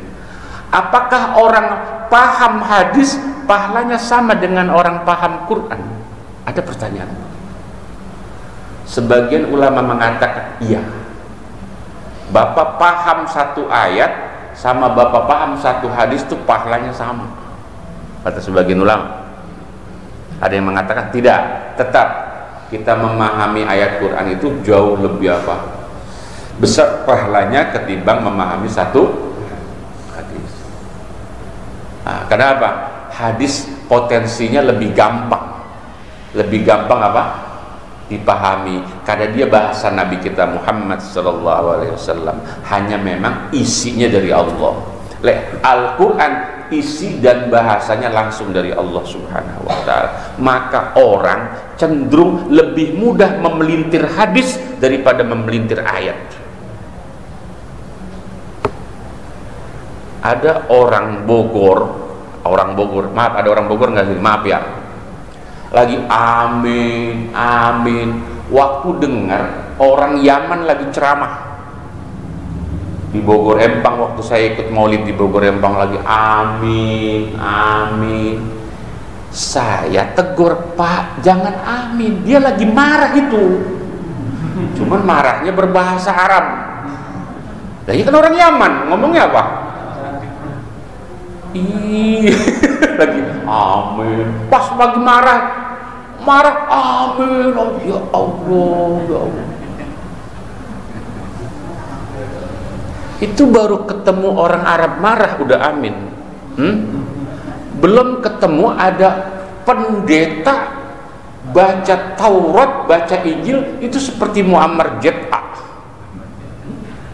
Apakah orang paham hadis pahalanya sama dengan orang paham Quran? Ada pertanyaan. Sebagian ulama mengatakan iya. Bapak paham satu ayat sama bapak paham satu hadis itu pahalanya sama, kata sebagian ulama. Ada yang mengatakan tidak, tetap kita memahami ayat Quran itu jauh lebih besar pahalanya ketimbang memahami satu hadis. Nah, kenapa? Hadis potensinya lebih gampang dipahami karena dia bahasa Nabi kita Muhammad SAW. Hanya memang isinya dari Allah. Al-Quran isi dan bahasanya langsung dari Allah Subhanahu wa ta'ala. Maka orang cenderung lebih mudah memelintir hadis daripada memelintir ayat. Ada orang Bogor, maaf, ada orang Bogor nggak sih? Maaf ya, lagi amin amin, waktu dengar orang Yaman lagi ceramah di Bogor Empang, waktu saya ikut maulid di Bogor Empang lagi amin amin, saya tegur, Pak jangan amin, dia lagi marah itu, cuman marahnya berbahasa Arab. Nah, ini kan orang Yaman, ngomongnya apa? Lagi amin, pas lagi marah amin, oh, ya Allah, ya Allah. Itu baru ketemu orang Arab marah udah amin. Belum ketemu ada pendeta baca Taurat, baca Injil itu seperti Muammar Jeddah.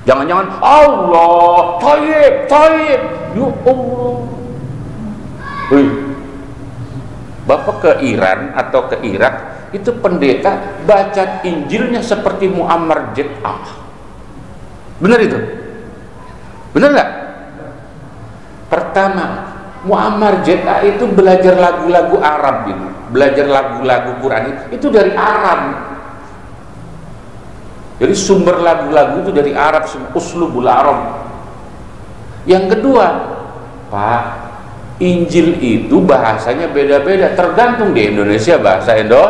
Jangan-jangan Allah Taib ya Allah. Bapak ke Iran atau ke Irak, itu pendeta baca Injilnya seperti Muammar Jeddah. Benar itu? Benar nggak? Pertama, Muammar Jeddah itu belajar lagu-lagu Arab itu, belajar lagu-lagu Quran itu dari Arab. Jadi sumber lagu-lagu itu dari Arab, uslubul Arab. Yang kedua, Pak, Injil itu bahasanya beda-beda, tergantung di Indonesia bahasa Indo,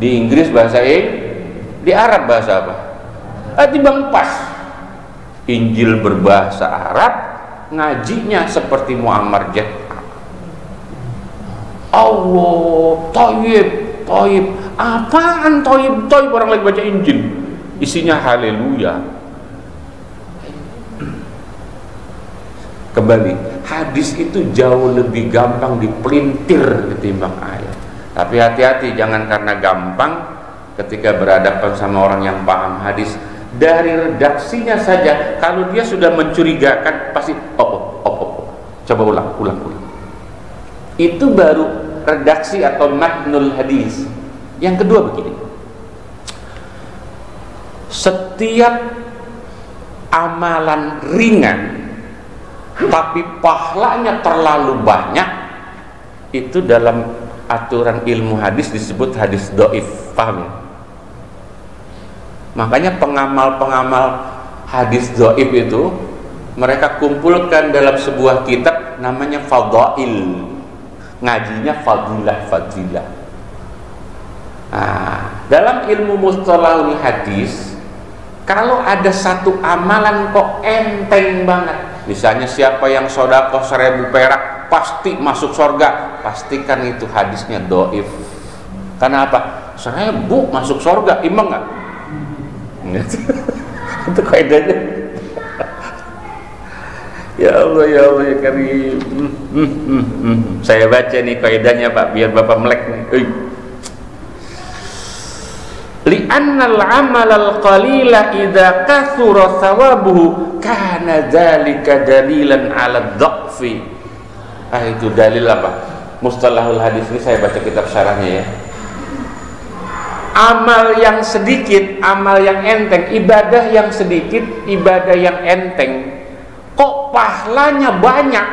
di Inggris bahasa di Arab bahasa apa? Timbang pas. Injil berbahasa Arab, ngajinya seperti Muammar Jeddah. Allah, Taib. Apaan Taib orang lagi baca Injil? Isinya haleluya. Kembali, hadis itu jauh lebih gampang dipelintir ketimbang ayat. Tapi hati-hati, jangan karena gampang ketika berhadapan sama orang yang paham hadis, dari redaksinya saja kalau dia sudah mencurigakan pasti coba ulang. Itu baru redaksi atau matnul hadis. Yang kedua begini, setiap amalan ringan tapi pahalanya terlalu banyak, itu dalam aturan ilmu hadis disebut hadis dhaif. Paham ya? Makanya pengamal-pengamal hadis dhaif itu mereka kumpulkan dalam sebuah kitab namanya Fadail, ngajinya fadilah. Nah, dalam ilmu mustalahul hadis, kalau ada satu amalan kok enteng banget, misalnya siapa yang sedekah 1000 perak pasti masuk surga, pastikan itu hadisnya dhaif. Karena apa? 1000 masuk surga, imbang nggak? Itu kaidahnya. Ya Allah ya Karim. Saya baca nih kaidahnya Pak, biar Bapak melek nih. Li'annal amal al-qalila idza kathura thawabuhu kana dzalika dalilan 'ala dhaqfi. Itu dalil apa? Mustalahul hadis ini saya baca kitab syarahnya ya. Amal yang sedikit, amal yang enteng, ibadah yang sedikit, ibadah yang enteng, kok pahalanya banyak?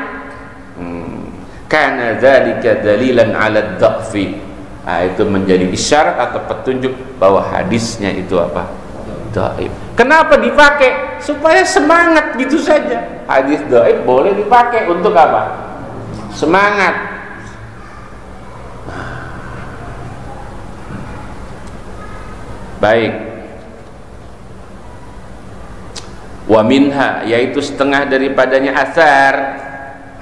Kana dzalika dalilan 'ala dhaqfi. Nah, itu menjadi isyarat atau petunjuk bahwa hadisnya itu apa? Dhaif. Kenapa dipakai? Supaya semangat gitu saja. Hadis dhaif boleh dipakai untuk apa? Semangat. Baik. Wa minha, yaitu setengah daripadanya asar.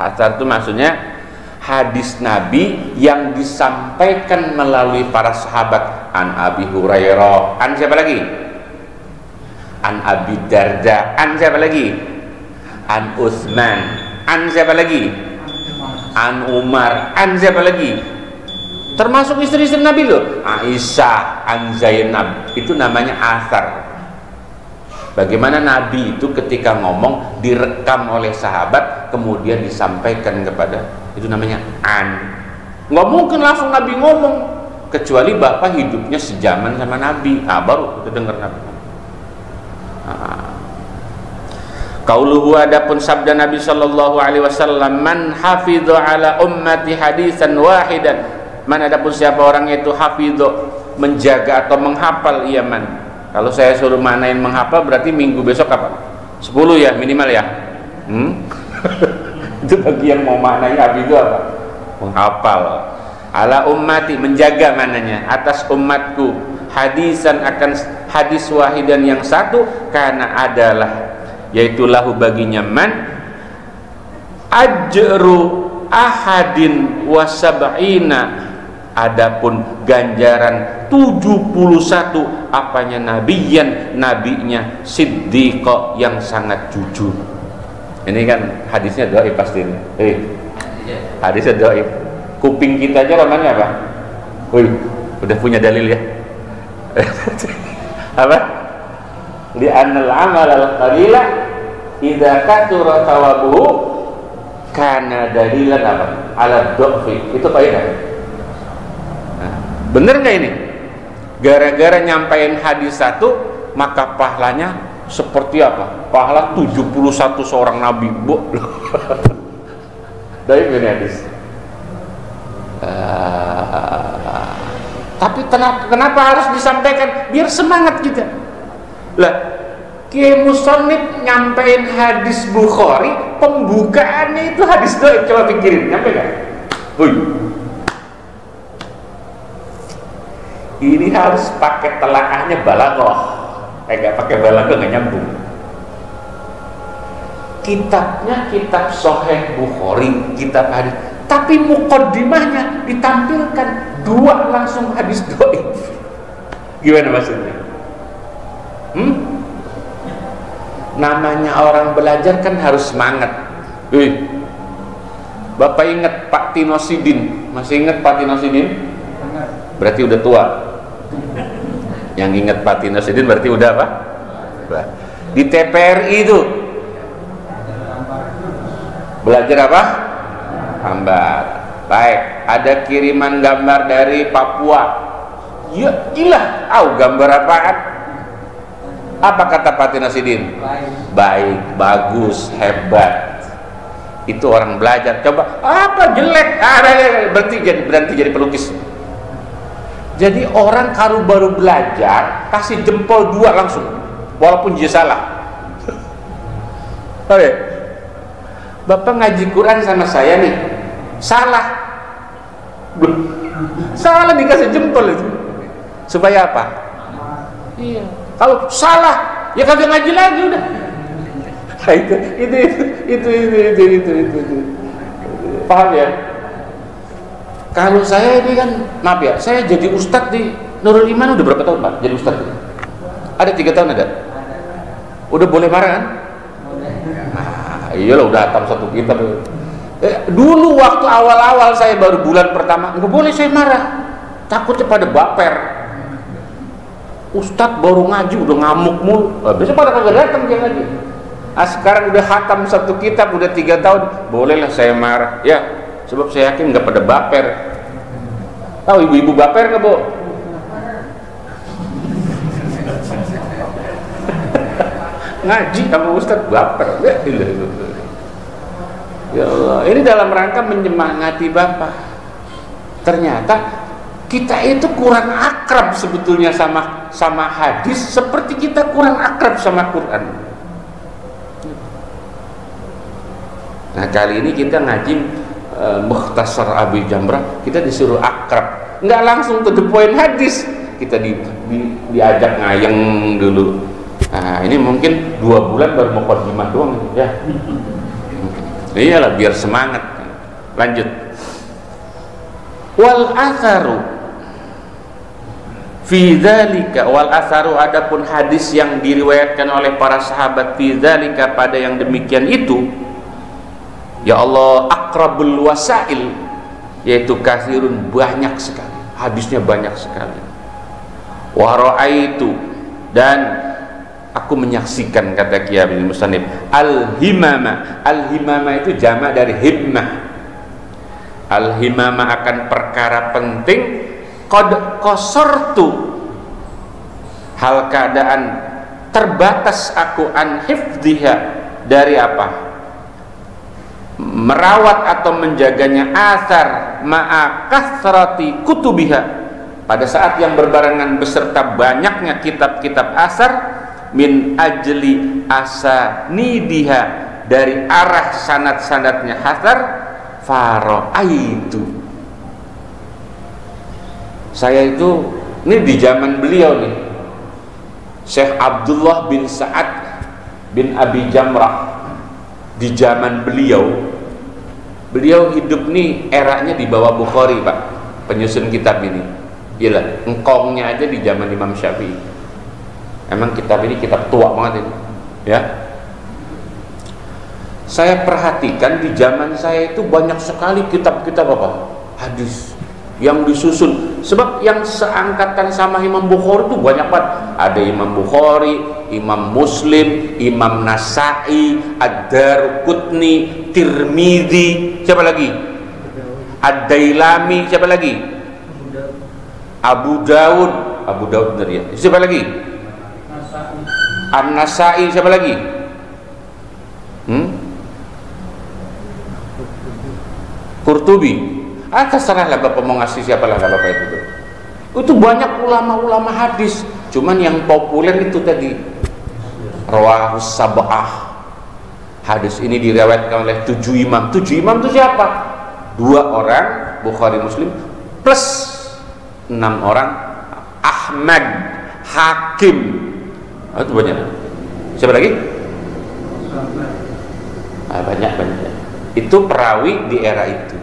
Asar itu maksudnya hadis Nabi yang disampaikan melalui para sahabat. An Abi Hurairah, an siapa lagi? An Abi Darda, an siapa lagi? An Utsman, an siapa lagi? An Umar, an siapa lagi? Termasuk istri-istri Nabi loh, Aisyah, an Zainab, itu namanya asar. Bagaimana Nabi itu ketika ngomong direkam oleh sahabat kemudian disampaikan kepada, itu namanya an. Nggak mungkin langsung Nabi ngomong, kecuali bapak hidupnya sejaman sama Nabi, baru kita dengar Nabi. Qauluhu, adapun sabda Nabi sallallahu alaihi wasallam, man hafidhu ala ummati hadisan wahidan, man adapun siapa orang itu hafidhu, menjaga atau menghafal, iya man. Kalau saya suruh manain menghafal berarti minggu besok apa? 10 ya minimal ya. Itu bagi yang mau maknanya hafidhu apa? Menghafal. Ala ummati, menjaga mananya atas umatku, hadisan akan hadis wahidan yang satu, karena adalah yaitu lahu baginya man ajru ahadin wasab'ina, adapun ganjaran 71 apanya nabiyan, nabinya siddiqa yang sangat jujur. Ini kan hadisnya dhaif pasti. Hadisnya dhaif. Kuping kita aja namanya apa? Wih, udah punya dalil ya. Apa? Li annal amal al-qalila idza kathura thawabuhu kana dalilan apa? Ala dhafi. Itu kaidah. Nah, bener nggak ini? Gara-gara nyampain hadis satu, maka pahalanya seperti apa? Pahala 71 seorang nabi. Dhaif ini hadis. Tapi kenapa harus disampaikan? Biar semangat kita. Lah, Kiai Musannif nyampein hadis Bukhari, pembukaannya itu hadis dhaif. Coba pikirin, nyampe gak? Ini harus pakai telaahnya balaghah. Gak pakai balaghah gak nyambung. Kitabnya kitab Sahih Bukhari, kitab hadis, tapi muqaddimahnya ditampilkan 2 langsung hadis dhaif. Gimana maksudnya? Namanya orang belajar kan harus semangat. Bapak ingat Pak Tino Sidin? Masih ingat Pak Tino Sidin? Berarti udah tua. Yang ingat Pak Tino Sidin berarti udah apa? Di TPRI itu belajar apa? Gambar. Baik, ada kiriman gambar dari Papua. Ya ilah, gambar apaan? Apa kata Pak Tino Sidin? Baik, bagus, hebat. Itu orang belajar. Coba apa jelek? Berarti jadi pelukis. Jadi orang baru belajar kasih jempol 2 langsung, walaupun dia salah. Oke. Bapak ngaji Quran sama saya nih, salah, salah dikasih jempol itu. Supaya apa? Iya. Kalau salah, ya kagak ngaji lagi udah. Itu. Paham ya? Kalau saya ini kan, maaf ya, saya jadi ustadz di Nurul Iman udah berapa tahun Pak? Jadi ustadz? Ada 3 tahun ada? Udah boleh marah kan? Iyalah udah hatam 1 kitab. Dulu waktu awal-awal saya baru bulan pertama, nggak boleh saya marah, takutnya pada baper. Ustadz baru ngaji udah ngamuk mulu, biasanya pada kagak datang dia ngaji. Sekarang udah hatam 1 kitab, udah 3 tahun, bolehlah saya marah. Ya, sebab saya yakin nggak pada baper. Tahu ibu-ibu baper nggak, Bu? Ngaji sama ustadz baper. Ya Allah, ini dalam rangka menyemangati Bapak. Ternyata Kita itu kurang akrab sebetulnya sama hadis seperti kita kurang akrab sama Quran. Nah, kali ini kita ngaji Mukhtasar Abi Jamrah, kita disuruh akrab, nggak langsung to the point hadis, kita diajak ngayeng dulu. Nah, ini mungkin 2 bulan baru mau mukadimah doang ya. Iyalah biar semangat. Lanjut. Wal atharu fi dzalika, wal atharu, adapun hadis yang diriwayatkan oleh para sahabat fi dzalika, pada yang demikian itu, ya Allah, aqrabul wasail, yaitu kathirun, banyak sekali hadisnya, banyak sekali. Wa ra'aitu, dan aku menyaksikan, kata Kiai bin Musannif, al-himama. Al-himama itu jamak dari himmah. Al-himama akan perkara penting. Qad qasortu, hal keadaan terbatas aku, an hifdhiha, dari apa? Merawat atau menjaganya, athar ma'a kathrati kutubiha, pada saat yang berbarengan beserta banyaknya kitab-kitab asar, min ajli asanidiha, dari arah sanad-sanadnya hasar, fara'aitu, saya itu, ini di zaman beliau nih, Syekh Abdullah bin Sa'ad bin Abi Jamrah, di zaman beliau hidup nih eranya di bawah Bukhari, Pak, penyusun kitab ini. Gila, engkongnya aja di zaman Imam Syafi'i. Emang kitab ini kitab tua banget ini, ya. Saya perhatikan di zaman saya itu banyak sekali kitab-kitab apa? Hadis yang disusun. Sebab yang seangkatan sama Imam Bukhari itu banyak banget. Ada Imam Bukhari, Imam Muslim, Imam Nasa'i, Ad-Darqutni, Tirmidzi, siapa lagi? Ad-Dailami, siapa lagi? Abu Dawud benar ya. Siapa lagi? An-Nasa'i, siapa lagi? Qurtubi. Terserahlah Bapak mau ngasih siapalah Bapak itu. Itu banyak ulama-ulama hadis. Cuman yang populer itu tadi, Rawahus Sab'ah. Hadis ini diriwayatkan oleh 7 imam. 7 imam itu siapa? 2 orang Bukhari Muslim plus 6 orang Ahmad, Hakim. Itu banyak. Siapa lagi? Banyak. Itu perawi di era itu.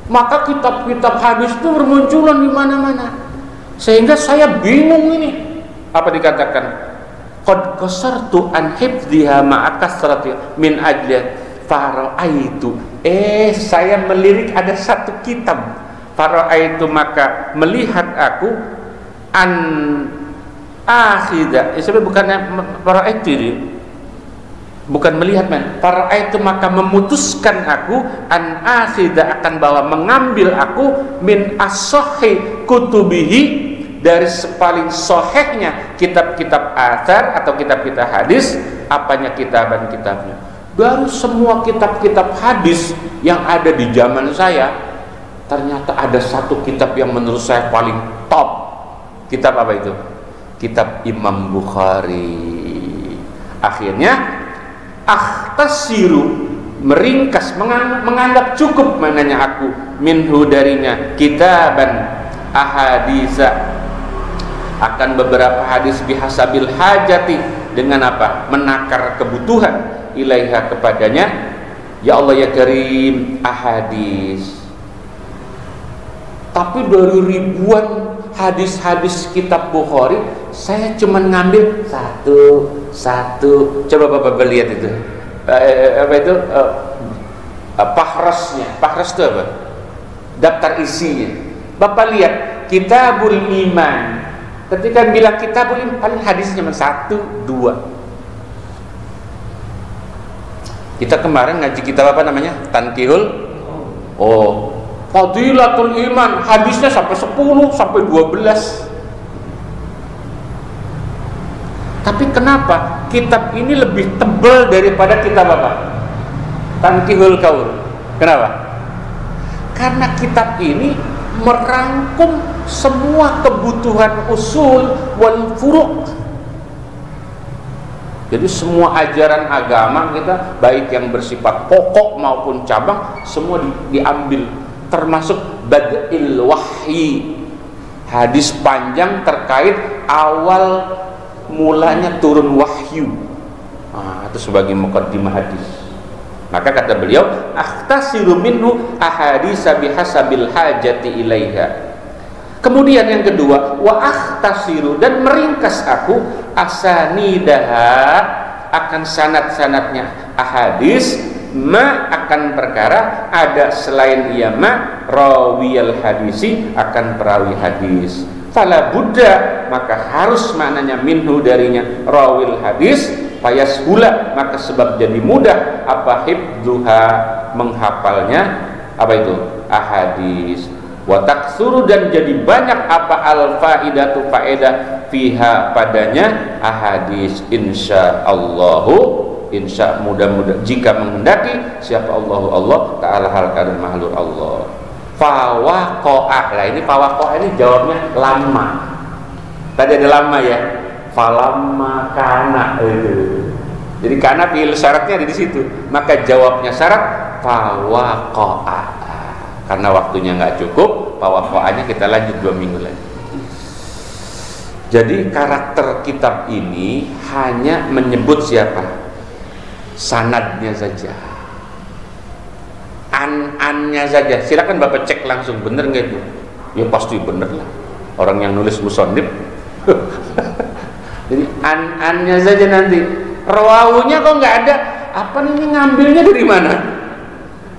Maka kitab-kitab hadis itu bermunculan di mana-mana. Sehingga saya bingung ini. Apa dikatakan? Qad qasartu an hifdhiha ma'a kasrati min ajli fara'aitu. Saya melirik ada satu kitab. Fara'aitu, maka melihat aku, an akhida. Sebenarnya bukannya fara'aitu ini. Bukan melihat, para itu maka memutuskan aku, an akhida, akan bahwa mengambil aku, min as-sahih kutubihi, dari sepaling sahihnya kitab-kitab athar atau kitab-kitab hadis. Apanya kitabnya? Baru semua kitab-kitab hadis yang ada di zaman saya, ternyata ada satu kitab yang menurut saya paling top. Kitab apa itu? Kitab Imam Bukhari. Akhirnya akhtasiru, meringkas, menganggap cukup mananya aku, minhu, darinya, kitaban ahadisa, akan beberapa hadis, bihasabil hajati, dengan apa? Menakar kebutuhan, ilaiha, kepadanya, ya Allah ya Karim, ahadis. Tapi dari ribuan hadis-hadis kitab Bukhari, saya cuma ngambil satu. Coba Bapak lihat itu, apa itu, pahrasnya. Pahras itu apa? Daftar isinya. Bapak lihat Kitabul Iman. Ketika bilang Kitabul Iman, paling hadisnya cuma 1, 2. Kita kemarin ngaji kitab apa namanya? Tankihul. Fadilatul Iman, hadisnya sampai 10, sampai 12. Tapi kenapa kitab ini lebih tebal daripada kitab apa? Tankihul Qaul. Kenapa? Karena kitab ini merangkum semua kebutuhan usul wal furu'. Jadi semua ajaran agama kita, baik yang bersifat pokok maupun cabang, semua diambil, termasuk bad'il wahyi, hadis panjang terkait awal mulanya turun wahyu. Itu sebagai muqaddimah hadis. Maka kata beliau, akhtasiru minhu ahaditsa bihasabil hajati ilaiha. Kemudian yang kedua, wa akhtasiru, dan meringkas aku asanidaha, akan sanad-sanadnya ahadis, ma akan perkara ada selain ia ma rawiyal hadisi, akan perawi hadis. Fala buddha, maka harus maknanya minhu darinya rawil hadis, fayashula, maka sebab jadi mudah apa hibduha, menghafalnya apa itu ahadis. Wa taksuru, dan jadi banyak apa al faidatu faedah fiha padanya ahadis, insyaallahu, insya mudah-mudah jika menghendaki siapa Allah taala hal kadar mahlur Allah. Fawaqa'ah, lah ini fawaqa'ah ini jawabnya lama. Tadi ada lama ya, falamma kana. Jadi kana fi'il syaratnya ada di situ, maka jawabnya syarat fawaqa'ah. Karena waktunya nggak cukup, fawaqa'ahnya kita lanjut 2 minggu lagi. Jadi karakter kitab ini hanya menyebut siapa, sanadnya saja, an-annya saja. Silakan Bapak cek langsung, bener nggak itu? Ya pasti bener lah, orang yang nulis musannif. Jadi an-annya saja, nanti rawawunya kok nggak ada. Apa ini ngambilnya dari mana?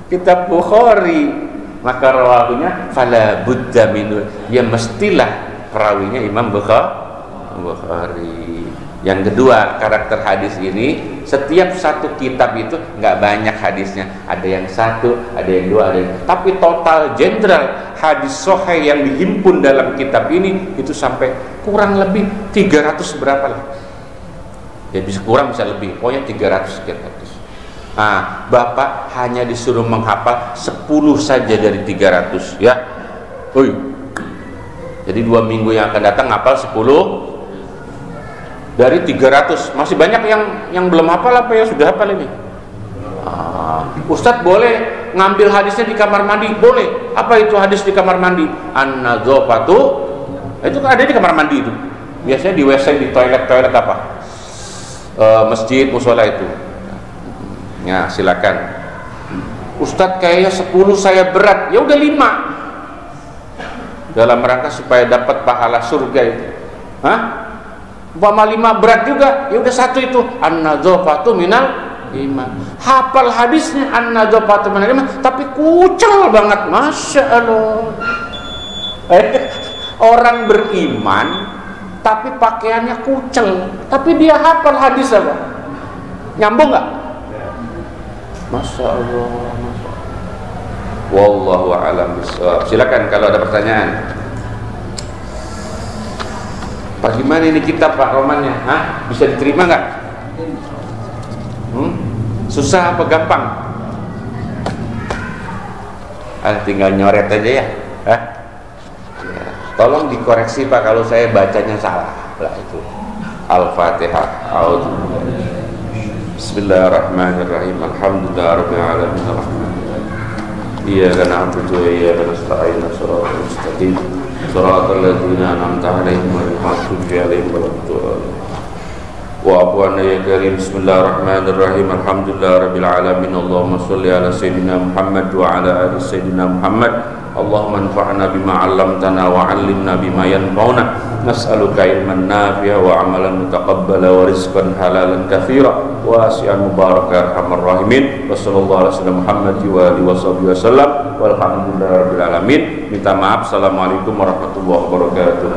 Kitab Bukhari, maka rawahunya fala budda minhu, ya mestilah perawinya Imam Bukhari. Yang kedua, karakter hadis ini, setiap satu kitab itu nggak banyak hadisnya, ada yang 1, ada yang 2, ada yang, tapi total general hadis sahih yang dihimpun dalam kitab ini itu sampai kurang lebih 300 berapa lah ya, bisa kurang bisa lebih, pokoknya 300 sekian hadis. Nah, Bapak hanya disuruh menghafal 10 saja dari 300 ya. Jadi 2 minggu yang akan datang hafal 10 dari 300. Masih banyak yang belum hafal apa ya, sudah hafal ini? Ustadz boleh ngambil hadisnya di kamar mandi? Boleh. Apa itu hadis di kamar mandi? An-nadzafatu, itu kan ada di kamar mandi itu. Biasanya di WC, di toilet apa? Masjid, musola itu. Ya, silakan. Ustadz kayaknya 10 saya berat. Ya udah 5. Dalam rangka supaya dapat pahala surga itu. Umpama 5 berat juga, ya udah 1 itu. An-nadzafatu minal iman. Hafal hadisnya an-nadzafatu minal iman, tapi kucel banget. Masya Allah. Orang beriman tapi pakaiannya kucel, tapi dia hafal hadis apa? Nyambung nggak? Masya Allah, Masya Allah. Wallahu a'lam bishawab. Silakan kalau ada pertanyaan. Pak, gimana ini kitab Pak romannya? Bisa diterima nggak? Susah apa gampang? Tinggal nyoret aja ya. Ya. Tolong dikoreksi Pak kalau saya bacanya salah. Lah itu. Al-Fatihah. Bismillahirrahmanirrahim. Alhamdulillahirabbil alamin. Iyyaka na'budu wa iyyaka nasta'in. Shiratal mustaqim. Shiratal ladzina an'amta 'alaihim ghairil maghdubi 'alaihim waladdallin. Wa abwana ya karim. Bismillahirrahmanirrahim. Alhamdulillahirabbil alamin. Allahumma shalli ala sayyidina Muhammad wa ala ali sayyidina Muhammad. Allahumma anfa'na bima 'allamtana wa 'allimna bima yanfa'una. Nas'aluka ilman nafi'a wa 'amalan mutaqabbala wa rizqan halalan katsira wa wasi'an mubaraka arhamar rahimin. Wa sallallahu alaihi wasallam Muhammad wa alihi wasallam. Walhamdulillahirabbil alamin. Minta maaf. Assalamualaikum warahmatullahi wabarakatuh.